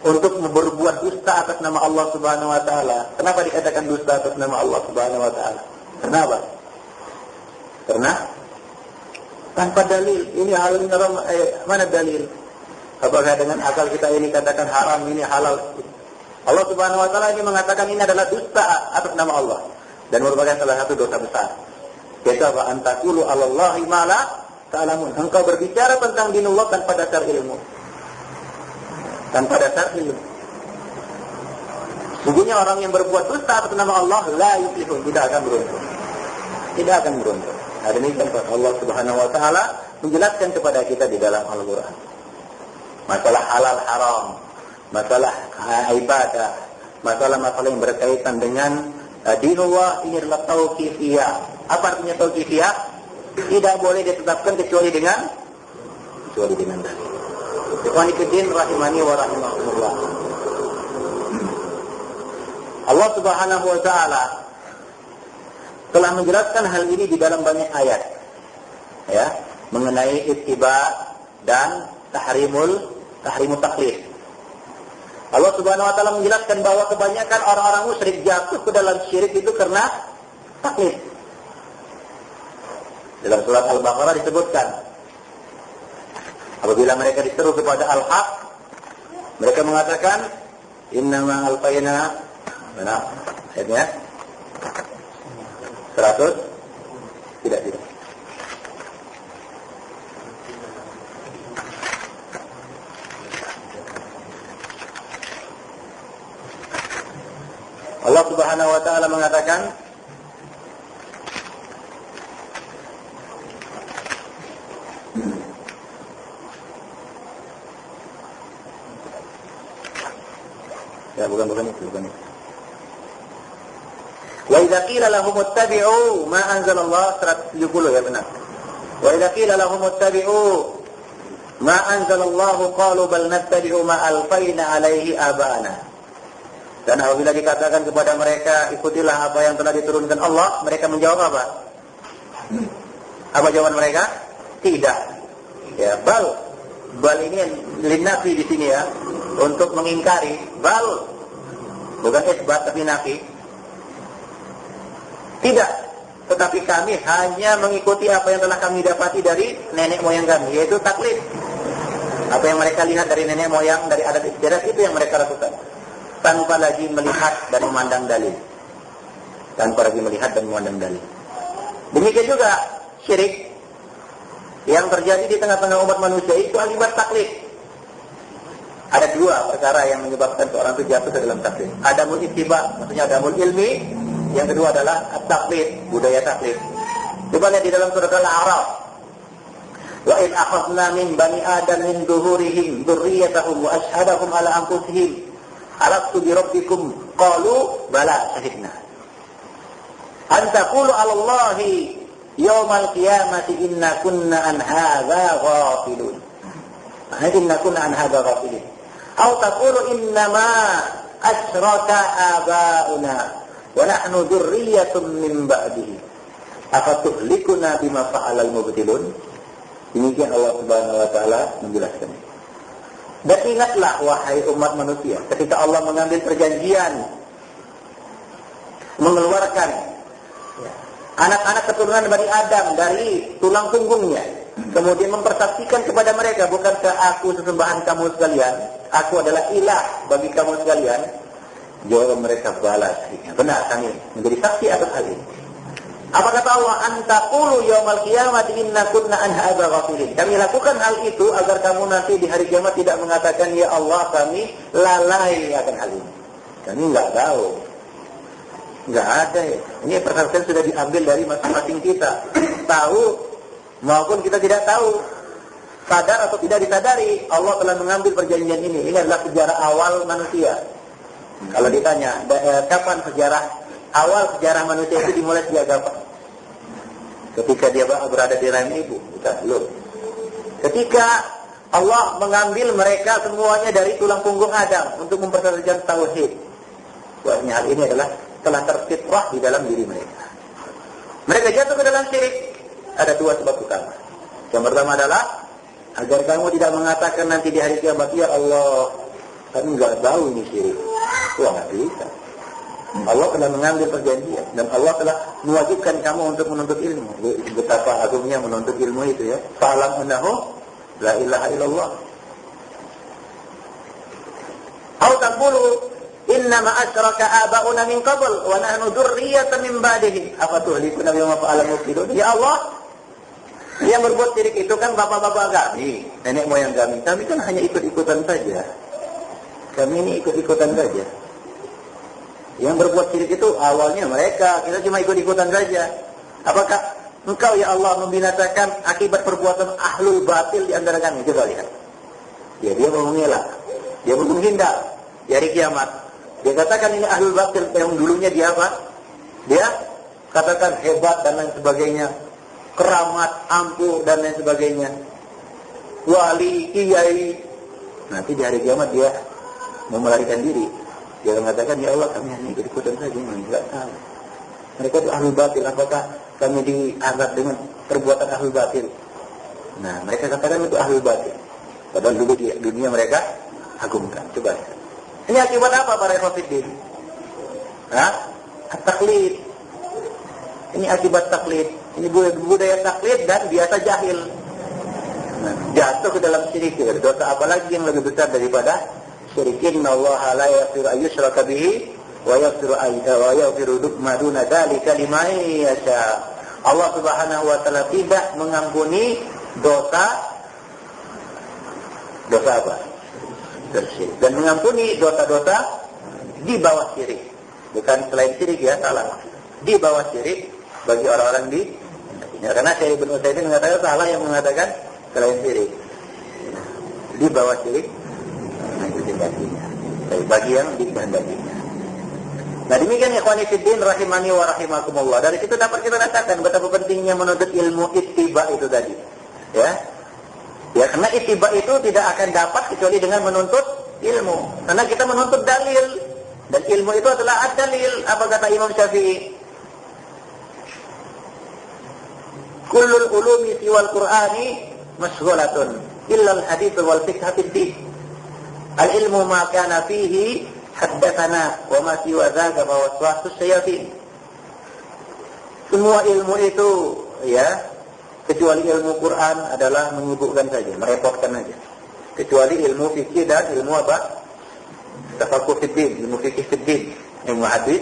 A: Untuk berbuat dusta atas nama Allah Subhanahu wa taala. Kenapa dikatakan dusta atas nama Allah Subhanahu wa taala? Kenapa? Karena tanpa dalil. Ini halal, ini haram, mana dalil? Apakah dengan akal kita ini katakan haram, ini halal? Allah Subhanahu wa taala ini mengatakan ini adalah dusta atas nama Allah dan merupakan salah satu dosa besar. Yaitu apa? Antaqulu 'alallahi ma la ta'lamun. Engkau berbicara tentang dinullah tanpa dasar ilmu. Tanpa dasar ilmu. Sungguhnya orang yang berbuat dusta atas nama Allah la yuflihun, tidak akan beruntung. Tidak akan beruntung. Nah, demikian Allah Subhanahu wa taala menjelaskan kepada kita di dalam Al-Qur'an. Masalah halal haram, masalah ibadah, masalah-masalah yang berkaitan dengan dinullah ini adalah tauqifiyah. Apa artinya tauqifiyah? Tidak boleh ditetapkan kecuali dengan dalil. Ikhwani fillah rahimani wa rahimakumullah. Allah Subhanahu wa taala telah menjelaskan hal ini di dalam banyak ayat. Ya, mengenai ittiba dan tahrimul taklid. Allah Subhanahu wa taala menjelaskan bahwa kebanyakan orang-orang musyrik jatuh ke dalam syirik itu karena taklid. Dalam surat Al-Baqarah disebutkan, apabila mereka diseru kepada al-haq, mereka mengatakan innama alfayna, mana ayatnya? 100? Tidak. Allah Subhanahu wa taala mengatakan, ya bukan itu. Wa idza qila lahum ittabi'u ma anzalallah 170 ya benar. Wa idza qila lahum ittabi'u ma anzalallahu qalu bal nattabi'u ma alfayna alaihi aba'ana. Dan apabila dikatakan kepada mereka, ikutilah apa yang telah diturunkan Allah, mereka menjawab apa? Apa jawaban mereka? Tidak. Ya, bal ini linnafi di sini ya, untuk mengingkari. Bal bukan isbat tapi nafi. Tidak. Tetapi kami hanya mengikuti apa yang telah kami dapati dari nenek moyang kami, yaitu taklid. Apa yang mereka lihat dari nenek moyang, dari adat istiadat, itu yang mereka lakukan. Tanpa lagi melihat dan memandang dalil. Demikian juga syirik yang terjadi di tengah-tengah umat manusia itu akibat taklid. Ada dua perkara yang menyebabkan seorang itu jatuh ke dalam taklid. Adamul ittiba, maksudnya adamul ilmi. Yang kedua adalah at-taklid, budaya taklid. Coba lihat di dalam surat Al-A'raf. Wa in akhadna min bani adam min zuhurihim dzurriyyatahum wa ashhadahum ala anfusihim alastu bi rabbikum qalu bala syahidna an taqulu 'ala Allahi yaumal qiyamati inna kunna an hadza ghafilun. Inna kunna an hadza ghafilin. Aw taqulu inna ma asyraka abauna wa nahnu dzurriyyatun min ba'dihi afatuhlikuna bima fa'alal mubtilun. Demikian Allah Subhanahu wa taala menjelaskan. Dan ingatlah wahai umat manusia, ketika Allah mengambil perjanjian mengeluarkan anak-anak keturunan Bani Adam dari tulang punggungnya, kemudian mempersaksikan kepada mereka, bukankah aku sesembahan kamu sekalian, aku adalah ilah bagi kamu sekalian? Jawab mereka, balas. Benar kami menjadi saksi atas hal ini. Apa kata Allah? Antaqulu yaumal qiyamati inna kunna an hadza ghafilin. Kami lakukan hal itu agar kamu nanti di hari kiamat tidak mengatakan, ya Allah kami lalai akan hal ini. Kami enggak tahu. Enggak ada ya. Ini perhatian sudah diambil dari masing-masing kita. Tahu maupun kita tidak tahu. Sadar atau tidak disadari, Allah telah mengambil perjanjian ini. Ini adalah sejarah awal manusia. Kalau ditanya, kapan awal sejarah manusia itu dimulai sejak kapan? Ketika dia berada di rahim ibu, bukan belum. Ketika Allah mengambil mereka semuanya dari tulang punggung Adam untuk mempersaksikan tauhid. Buatnya hal ini adalah telah terfitrah di dalam diri mereka. Mereka jatuh ke dalam syirik. Ada dua sebab utama. Yang pertama adalah agar kamu tidak mengatakan nanti di hari kiamat, ya Allah, kami nggak tahu ini syirik. Wah, nggak bisa. Allah telah mengambil perjanjian dan Allah telah mewajibkan kamu untuk menuntut ilmu. Betapa agungnya menuntut ilmu itu ya. Fa'lam annahu la ilaha illallah. Aw taqulu inna ma asyraka aba'una min qabl wa nahnu dzurriyyatan min ba'dihim afatuhlikuna bima fa'ala mufsidun. Ya Allah, yang berbuat syirik itu kan bapak-bapak kami, nenek moyang kami. Kami kan hanya ikut-ikutan saja. Kami ini ikut-ikutan saja. Yang berbuat syirik itu awalnya mereka, kita cuma ikut-ikutan saja. Apakah engkau ya Allah membinasakan akibat perbuatan ahlul batil di antara kami? Coba lihat. Ya, dia mau mengelak, dia mau menghindar dari kiamat. Dia katakan ini ahlul batil yang dulunya dia apa? Dia katakan hebat dan lain sebagainya, keramat, ampuh dan lain sebagainya, wali, kiai, Nanti di hari kiamat dia mau melarikan diri. Dia mengatakan, ya Allah kami hanya ikut-ikutan saja, enggak tahu. Mereka itu ahlul batil, apakah kami dianggap dengan perbuatan ahlul batil? Nah, mereka katakan itu ahlul batil. Padahal dulu di dunia mereka agungkan. Coba. Ini akibat apa para ikhwatiddin? Taklid. Ini akibat taklid. Ini budaya taklid dan biasa jahil. Nah, jatuh ke dalam syirik. Dosa apa lagi yang lebih besar daripada syirik? Innallaha la yaghfiru an yushraka bihi wa yaghfiru ma duna dzalika liman yasha. Allah Subhanahu wa taala tidak mengampuni dosa apa? Syirik. Dan mengampuni dosa-dosa di bawah syirik. Bukan selain syirik ya, salah. Di bawah syirik bagi orang-orang di karena Syekh Ibnu Utsaimin mengatakan salah yang mengatakan selain syirik. Di bawah syirik itu dikehendakinya. Bagi yang dikehendakinya. Nah, demikian ikhwani fiddin rahimani wa rahimakumullah. Dari situ dapat kita rasakan betapa pentingnya menuntut ilmu ittiba itu tadi. Ya, karena ittiba itu tidak akan dapat kecuali dengan menuntut ilmu. Karena kita menuntut dalil. Dan ilmu itu adalah ad-dalil. Apa kata Imam Syafi'i? Kullul ulumi siwal Qur'ani masghulatun illa al-hadits wal fiqh fid-din. Al-ilmu ma kana fihi haddatsana wa ma siwa dzaka fa waswasus syayatin. Semua ilmu itu ya, kecuali ilmu Quran adalah menyibukkan saja, merepotkan saja. Kecuali ilmu fikih dan ilmu apa? Tafaqquh fid-din, ilmu fikih fid-din, ilmu hadis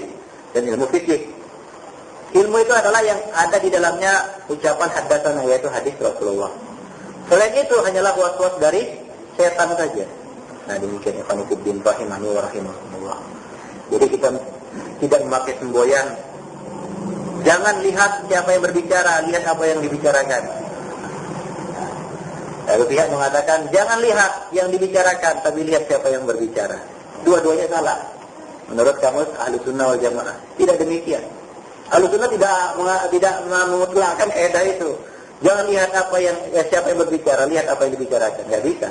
A: dan ilmu fikih. Ilmu itu adalah yang ada di dalamnya ucapan haddatsana, yaitu hadis Rasulullah. Selain itu hanyalah was-was dari setan saja. Nah, demikian ikhwan fillah rahimani wa rahimakumullah. Jadi kita tidak memakai semboyan. Jangan lihat siapa yang berbicara, lihat apa yang dibicarakan. Lalu pihak mengatakan jangan lihat yang dibicarakan, tapi lihat siapa yang berbicara. Dua-duanya salah. Menurut kamus Ahlussunnah wal Jamaah tidak demikian. Ahlussunnah tidak memutlakkan kaidah itu. Jangan lihat apa yang siapa yang berbicara, lihat apa yang dibicarakan. Enggak bisa.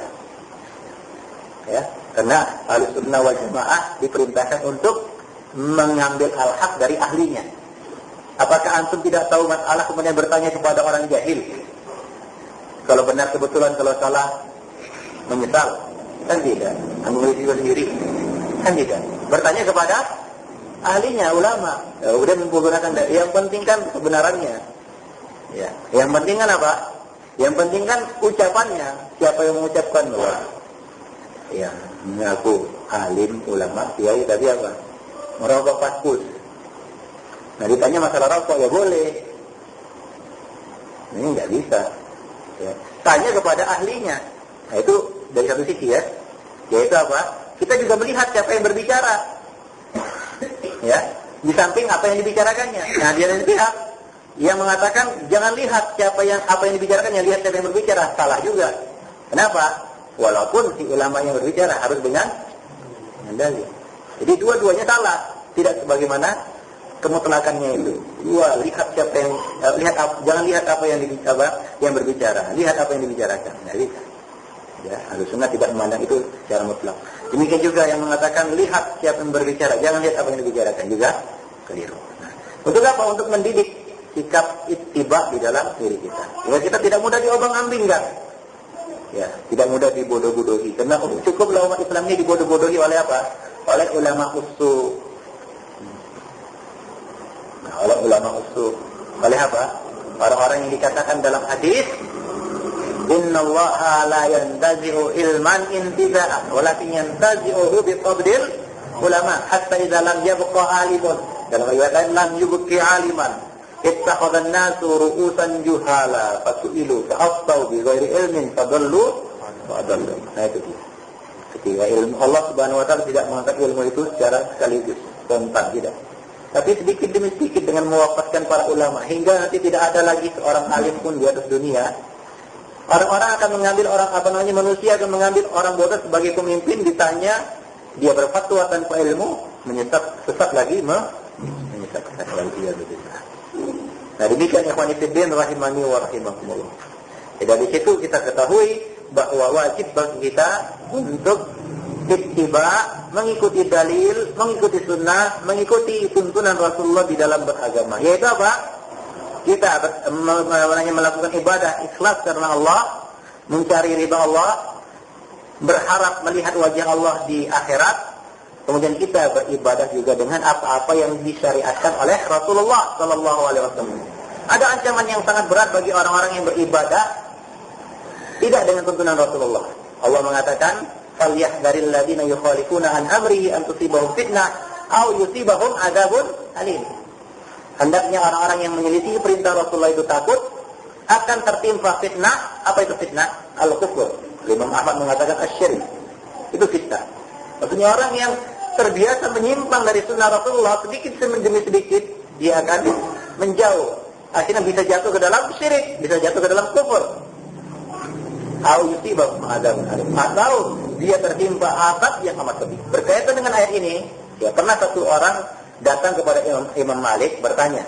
A: Ya, karena Ahlussunnah wal Jamaah diperintahkan untuk mengambil al-haq dari ahlinya. Apakah antum tidak tahu masalah kemudian bertanya kepada orang jahil? Kalau benar kebetulan, kalau salah menyesal? Kan tidak. Ambil risiko sendiri? Kan tidak. Bertanya kepada ahlinya, ulama. Kemudian menggunakan yang penting kan kebenarannya. Ya. Yang penting kan apa? Yang penting kan ucapannya. Siapa yang mengucapkan bahwa ya, mengaku alim, ulama, kiai, tapi apa? Merokok paskus. Nah, ditanya masalah rokok, ya boleh. Ini nggak bisa. Ya. Tanya kepada ahlinya. Nah, itu dari satu sisi ya. Yaitu apa? Kita juga melihat siapa yang berbicara. Ya, di samping apa yang dibicarakannya. Nah, dia dari pihak yang mengatakan jangan lihat apa yang dibicarakannya, lihat siapa yang berbicara. Salah juga. Kenapa? Walaupun si ulama yang berbicara harus dengan dalil. Jadi dua-duanya salah. Tidak sebagaimana kemutlakannya itu. Lihat siapa yang jangan lihat apa yang berbicara. Lihat apa yang dibicarakan. Nah, lihat. Ya, Ahlussunnah tidak memandang itu secara mutlak. Demikian juga yang mengatakan lihat siapa yang berbicara, jangan lihat apa yang dibicarakan, juga keliru. Nah, untuk apa? Untuk mendidik sikap ittiba di dalam diri kita. Ya, kita tidak mudah diobang-ambingkan. Ya, tidak mudah dibodoh-bodohi. Karena cukuplah umat Islam ini dibodoh-bodohi oleh apa? Oleh ulama usul. Nah, oleh ulama usul. Oleh apa? Orang-orang yang dikatakan dalam hadis, innallaha la yantazi'u ilman intiza'an walakin yantazi'uhu biqabdil ulama hatta idza lam yabqa alimun. Dalam riwayat lain lam yubqi aliman ittakhadha an-nasu ru'usan juhala fasu'ilu fa'aftau bi ghairi ilmin fadallu wa adallu. Nah, itu ketika ilmu Allah Subhanahu wa taala tidak mengangkat ilmu itu secara sekaligus spontan, tidak. Tapi sedikit demi sedikit dengan mewafatkan para ulama hingga nanti tidak ada lagi seorang alim pun di atas dunia. Orang-orang akan mengambil manusia akan mengambil orang bodoh sebagai pemimpin, ditanya, dia berfatwa tanpa ilmu, sesat lagi, menyesatkan lagi. Nah, demikian ikhwan fillah rahimani wa rahimakumullah. Dari situ kita ketahui bahwa wajib bagi kita untuk ittiba, mengikuti dalil, mengikuti sunnah, mengikuti tuntunan Rasulullah di dalam beragama. Yaitu apa? Kita melakukan ibadah ikhlas karena Allah, mencari ridha Allah, berharap melihat wajah Allah di akhirat. Kemudian kita beribadah juga dengan apa-apa yang disyariatkan oleh Rasulullah sallallahu alaihi wasallam. Ada ancaman yang sangat berat bagi orang-orang yang beribadah tidak dengan tuntunan Rasulullah. Allah mengatakan, "Falyahdharil ladzina yukhalifuna an amrihi an tusibahum fitnah aw yusibahum adzabun alim." Hendaknya orang-orang yang menyelisih perintah Rasulullah itu takut akan tertimpa fitnah. Apa itu fitnah? Al-kufur. Imam Ahmad mengatakan asy-syirik. Itu fitnah. Maksudnya orang yang terbiasa menyimpang dari sunnah Rasulullah, sedikit demi sedikit dia akan menjauh. Akhirnya bisa jatuh ke dalam syirik, bisa jatuh ke dalam kufur. Atau dia tertimpa azab yang amat pedih. Berkaitan dengan ayat ini, ya pernah satu orang datang kepada Imam Malik bertanya,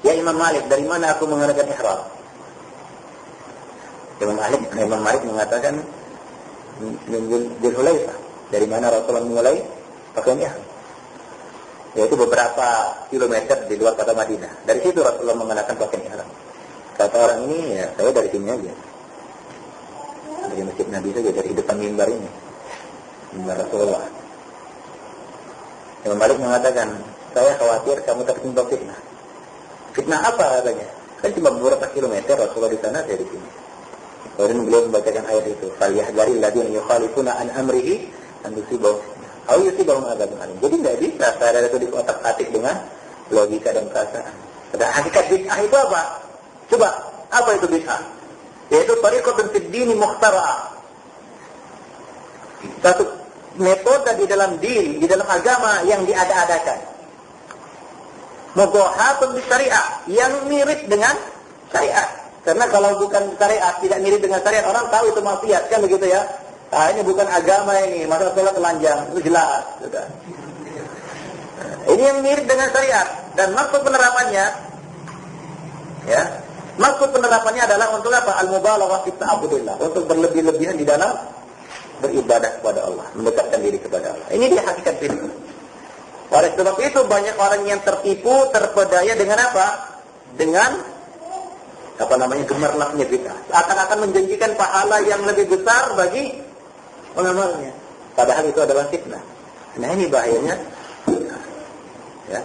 A: "Ya Imam Malik, dari mana aku mengenakan ihram?" Imam Malik mengatakan, "Min Hulaifah." Dari mana Rasulullah mulai pakaian ihram? Yaitu beberapa kilometer di luar kota Madinah. Dari situ Rasulullah mengenakan pakaian ihram. Kata orang ini, ya saya dari sini aja. Dari masjid Nabi saja, dari depan mimbar ini. Mimbar Rasulullah. Imam Malik mengatakan, "Saya khawatir kamu tertimpa fitnah." Fitnah apa katanya? Kan cuma beberapa kilometer Rasulullah di sana, saya di sini. Kemudian beliau membacakan ayat itu, "Falyahdharil ladzina yukhalifuna an amrihi an tusibahum aw yusibahum adzabun alim." Jadi tidak bisa saya itu dikotak-atik dengan logika dan perasaan. Padahal hakikat bid'ah itu apa? Coba, apa itu bid'ah? Yaitu tariqatun fid dini mukhtara'ah. Satu metode di dalam din, di dalam agama yang diada-adakan. Mudhahatun bi syariah, yang mirip dengan syariat. Karena kalau bukan syariat, tidak mirip dengan syariat, orang tahu itu maksiat, kan begitu ya? Ah, ini bukan agama ini, masa sholat telanjang, itu jelas. Sudah. Ini yang mirip dengan syariat, dan maksud penerapannya, ya, maksud penerapannya adalah untuk apa? Al-mubalaghah fi ta'abbudillah, untuk berlebih-lebihan di dalam beribadah kepada Allah, mendekatkan diri kepada Allah. Ini dia hakikat diri. Oleh sebab itu banyak orang yang tertipu, terpedaya dengan apa? Dengan gemerlapnya bid'ah. Akan menjanjikan pahala yang lebih besar bagi pengamalnya. Padahal itu adalah fitnah. Nah ini bahayanya. Ya.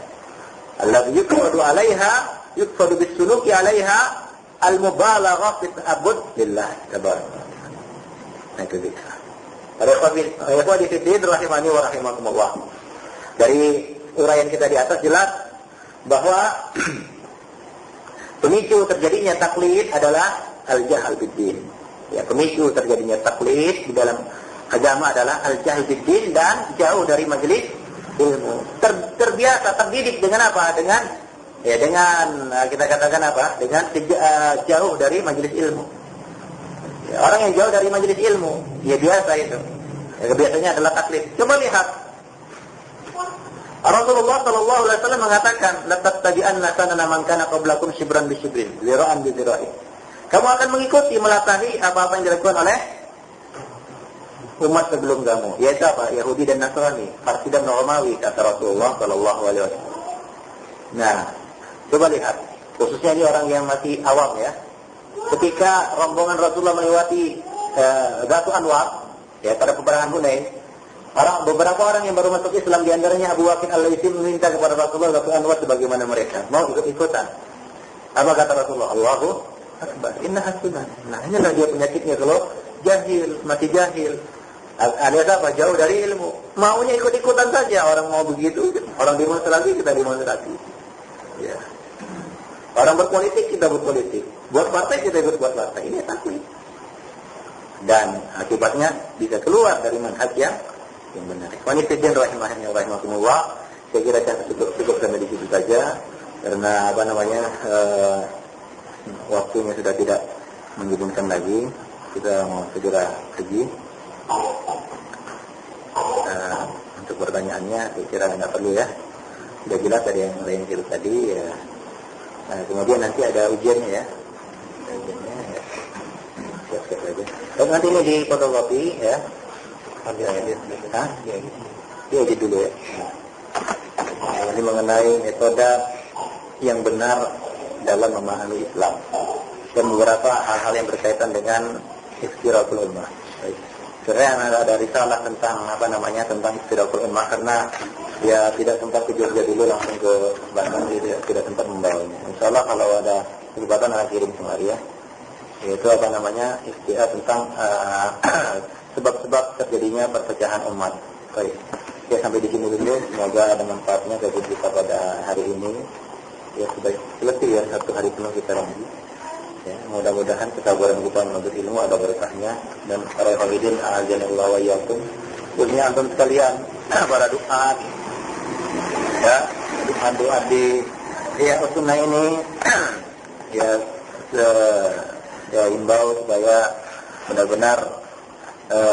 A: Alladzi yuqadu 'alaiha, yuqadu bis-suluki 'alaiha al-mubalaghah fi ta'abbud lillah tabaraka. Nah itu dia. Para ikhwani fiddin rahimani wa rahimakumullah. Dari uraian kita di atas jelas bahwa pemicu terjadinya taklid adalah al-jahl bid-din. Ya, pemicu terjadinya taklid di dalam agama adalah al-jahl bid-din dan jauh dari majelis ilmu. Terbiasa terdidik dengan apa? Dengan kita katakan apa? Dengan jauh dari majelis ilmu. Ya, orang yang jauh dari majelis ilmu, ya biasa itu. Ya, biasanya adalah taklid. Coba lihat. Rasulullah sallallahu alaihi wasallam mengatakan, "La tattabi'anna sanana man kana qablakum shibran bi shibrin, zira'an bi zira'in." Kamu akan mengikuti, melatahi apa-apa yang dilakukan oleh umat sebelum kamu, yaitu apa? Yahudi dan Nasrani, Parsi dan Romawi, kata Rasulullah sallallahu alaihi wasallam. Nah, coba lihat, khususnya ini orang yang masih awam ya. Ketika rombongan Rasulullah melewati Batu Anwar, ya pada peperangan Hunain, beberapa orang yang baru masuk Islam, diantaranya Abu Waqid al-Laythi, meminta kepada Rasulullah Batu Anwar sebagaimana mereka mau ikut-ikutan. Apa kata Rasulullah? Allahu Akbar, innaha sunnah. Nah inilah dia penyakitnya kalau jahil, masih jahil, alias apa? Jauh dari ilmu, maunya ikut-ikutan saja. Orang mau begitu, orang demonstrasi, kita demonstrasi ya. Orang berpolitik, kita berpolitik. Buat partai, kita ikut buat partai. Ini taklid. Dan akibatnya bisa keluar dari manhaj yang benar. Wanita rahimahnya rahimakumullah. Saya kira cukup sampai di situ saja, karena waktunya sudah tidak mengizinkan lagi. Kita mau segera pergi. Untuk pertanyaannya, saya kira nggak perlu ya. Sudah jelas dari yang lain itu tadi. Ya. Kemudian nanti ada ujiannya ya. siap-siap aja. Dan nanti ini di fotokopi ya. Dia edit dulu ya. Ini mengenai metode yang benar dalam memahami Islam dan beberapa hal-hal yang berkaitan dengan Istiqratul Ummah. Sebenarnya ada risalah tentang tentang Istiqratul Ummah, karena dia tidak sempat ke Jogja dulu, langsung ke Bandung, dia tidak sempat membawanya. Insyaallah kalau ada kesempatan akan kirim kemari ya. Yaitu istilah tentang sebab-sebab terjadinya perpecahan umat. Baik. Ya, sampai di sini dulu. Semoga ada manfaatnya bagi kita pada hari ini. Ya, sudah selesai ya, 1 hari penuh kita lagi. Ya, mudah-mudahan kesabaran kita menuntut ilmu ada berkahnya, dan para hafidin a'adzanallahu wa iyyakum. Khususnya antum sekalian para duat. Ya, doa di sunnah ini ya imbau supaya benar-benar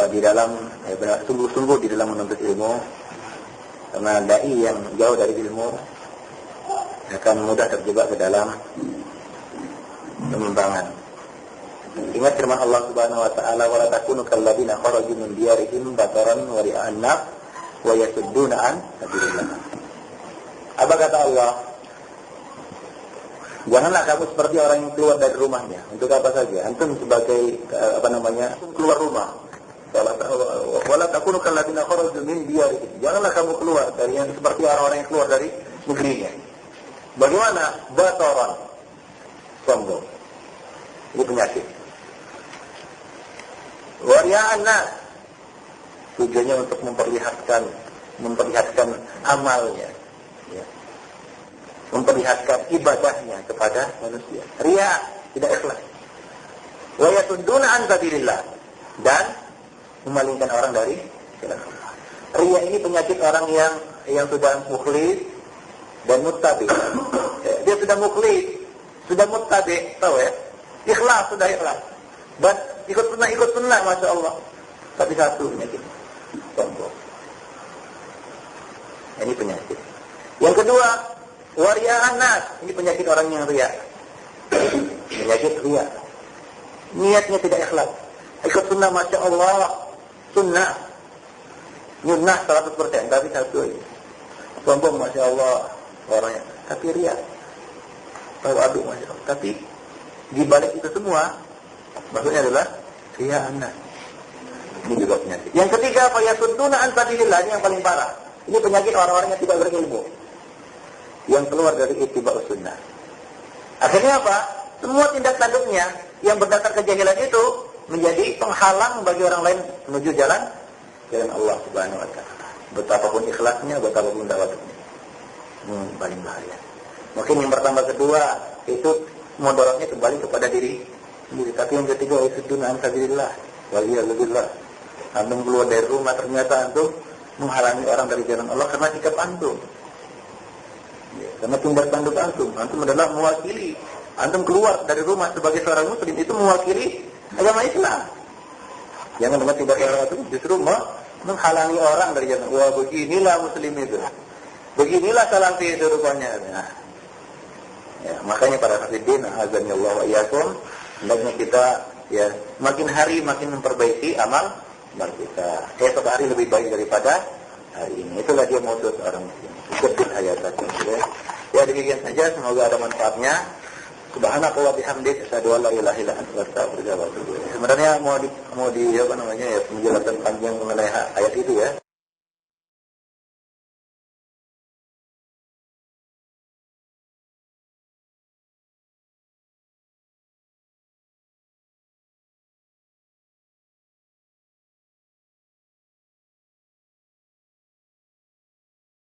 A: di dalam sungguh-sungguh di dalam menuntut ilmu, karena dai yang jauh dari ilmu akan mudah terjebak ke dalam penyimpangan. Ingat firman Allah Subhanahu wa taala, wa la takunu kalladzina kharaju min diyarihim bataran wa ri'an nas wa yasudduna an sabilillah. Apa kata Allah? Janganlah kamu seperti orang yang keluar dari rumahnya. Untuk apa saja? Antum sebagai keluar rumah. Wala takunu kalladzina kharaju min diyarihim. Janganlah kamu keluar dari yang seperti orang-orang yang keluar dari negerinya. Bagaimana? Bataran, sombong. Ini penyakit. Waria'an nas, tujuannya untuk memperlihatkan amalnya, ya. Memperlihatkan ibadahnya kepada manusia. Ria, tidak ikhlas. Wa yasudduna an sabilillah, dan memalingkan orang dari jalan Allah. Ria ini penyakit orang yang sudah mukhlis dan muttabi. Dia sudah mukhlis, sudah muttabi, tahu ya? Ikhlas, sudah ikhlas. Dan ikut sunnah, Masya Allah. Tapi satu penyakit, sombong. Ini penyakit. Yang kedua, waria'an nas. Ini penyakit orang yang ria. Penyakit ria. Niatnya tidak ikhlas. Ikut sunnah, Masya Allah. Sunnah. Nyunnah 100%. Tapi satu ini. Sombong, Masya Allah. Orangnya. Tapi ria. Aduh, Masya Allah. Tapi di balik itu semua, maksudnya adalah ria'an nas. Ini juga penyakit. Yang ketiga, apa? Yasudduna an sabilillah. Ini yang paling parah. Ini penyakit orang-orang yang tidak berilmu, yang keluar dari ittiba'us sunnah. Akhirnya apa? Semua tindak tanduknya yang berdasar kejahilan itu menjadi penghalang bagi orang lain menuju jalan Allah Subhanahu wa taala. Betapapun ikhlasnya, betapapun dakwahnya. Paling bahaya. Mungkin yang pertama, kedua itu mudaratnya kembali kepada diri sendiri. Tapi yang ketiga, yasudduna an sabilillah. Waliyadzubillah. Antum keluar dari rumah, ternyata antum menghalangi orang dari jalan Allah karena sikap antum. Ya, karena tindak tanduk antum adalah mewakili. Antum keluar dari rumah sebagai seorang muslim itu mewakili agama Islam. Jangan dengan tindak tanduk antum justru menghalangi orang dari jalan. Wah, beginilah muslim itu. Beginilah salafi itu rupanya. Nah, ya, makanya para hafidin azanillahu wa iyyakum, hendaknya kita ya makin hari makin memperbaiki amal kita. Esok hari lebih baik daripada hari ini. Itulah dia modus orang muslim. Ikut hayatnya. Ya, demikian saja, semoga ada manfaatnya. Subhanakallah bihamdik, asyhadu an la ilaha illa anta, astaghfiruka wa atubu ilaik. Sebenarnya mau di penjelasan panjang mengenai ayat itu ya.